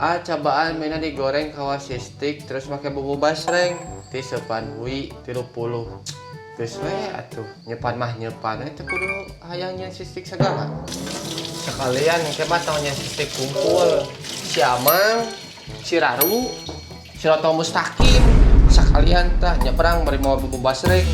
Cobaan mainnya digoreng kawas stick terus pakai bumbu basreng ti sepan hui 30 geus we atuh nyepan mah nyepan itu kudu hayangnya stick segala sekalian ke mah taunya stick kumpul si Amang si Raru si Roto Mustaqim sekalian tah nyebrang bari mau bumbu basreng.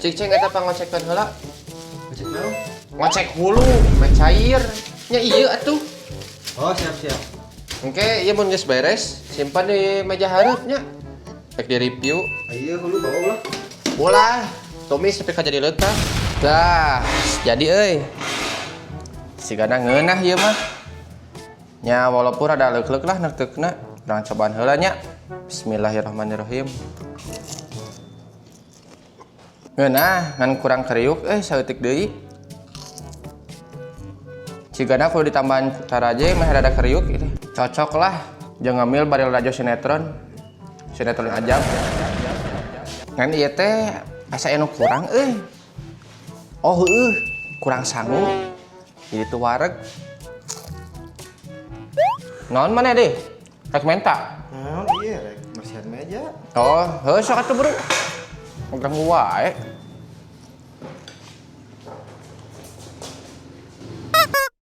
Jadi cek eta pangocekan heula. Ngecek naon? Ngocek hulu, main cair. Nya ieu atuh. Oh, siap. Engke ieu mun geus beres, simpan di meja hareupnya. Rek di review. Ieu hulu bawa ulah. Ulah, tumis tapi ka jadi leutak. Dah, jadi sigana ngeunah ieu mah. Nya walaupun ada leuk-leuk lah neuteukna, urang cobaan heula nya. Bismillahirrahmanirrahim. Ngeunah ngan kurang kriuk saeutik deui. Cigana kudu ditambahan taraje mah rada kriuk itu. Cocok lah jeung ngambil bari radio sinetron ajab. Ngan ieu teh asa anu kurang Oh kurang sangu. Jadi tu wareg. Naon maneh deh? Rek menta. Naon ieu rek bersihan meja. Oh, heuh sok atuh bro. Udah wae.